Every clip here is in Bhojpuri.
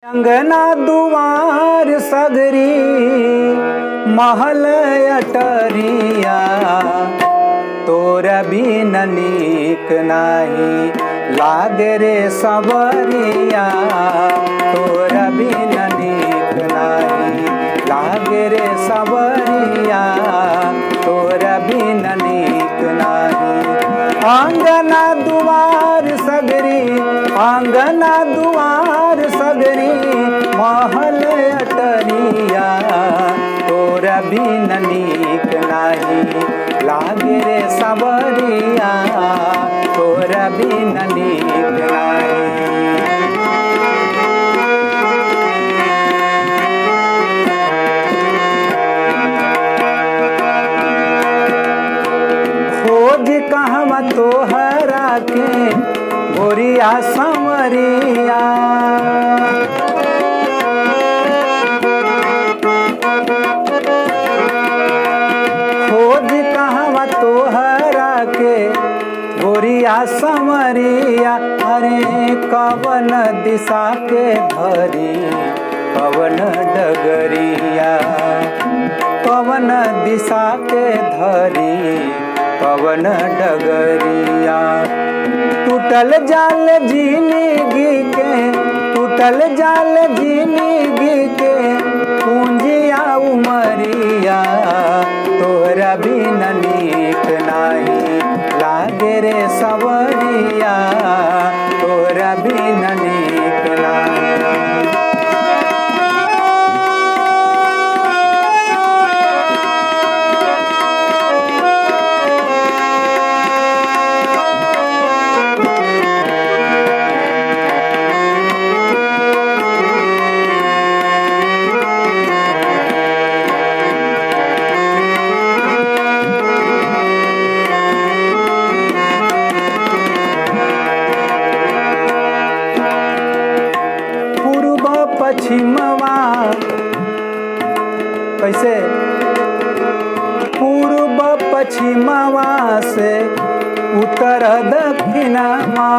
अंगना दुआर सगरी महल अटरिया, तोरा बिन नीक नाही लागे रे सबरिया। तोरा बिन नीक नाही लागे रे सबरिया, तोरा बिन नीक नाही। अंगना दुआर सगरी, अंगना दुआर सगरी महल अटरिया, तोरा बिन नीक नाही लागे रे सबरिया, तोरा बिन नीक नाही। खोज कहवा तोहरा के गोरिया संवरिया, खोज कहवा तोहरा के गोरिया संवरिया। अरे कवन दिशा के धरी कवन डगरिया, कवन दिशा के धरी कवन डगरिया। टूटल जाल जिंदगी के, टूटल जाल जिंदगी के पूंजिया उमरिया, तोरा बिन नीक नाही लागे रे सबरिया, तोरा बिन नीक नाही। पश्चिमवा कैसे पूर्व पश्चिमवा से उत्तर दक्षिणवा,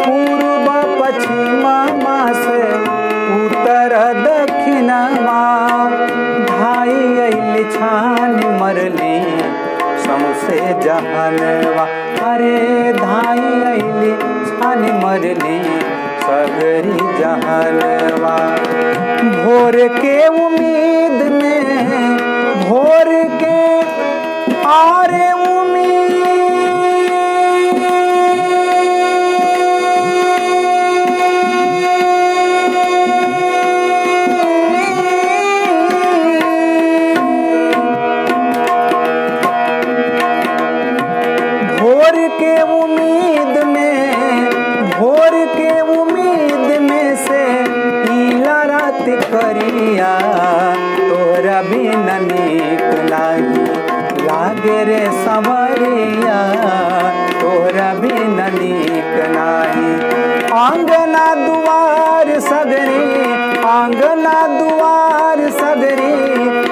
पूर्व पश्चिमवा से उत्तर दक्षिणवा। धाई अइली छान मरली सौसे जहनवा, अरे धाई अइली छान मरली सगरी जहनवा। भोर के उम्मीद में, भोर के आरे उम्मीद, भोर के उम्मीद में, भोर के उम्मीद में से नीला रात करिया, तोरा बिन नीक नाही लागे रे संवरिया, तोरा बिन नीक नाही। अंगना दुआर सगरी, अंगना दुआर सगरी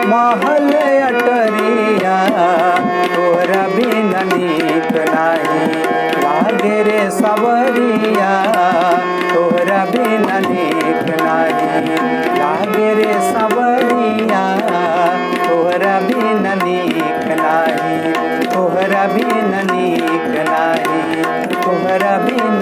महल अटरिया, तोरा बिन नीक नाही लागे रे सबरिया, तोरा बिन नीक नाही लागे रे सबरिया, तोरा बिन नीक नाही, तोरा बिन नीक नाही, तोरा बिन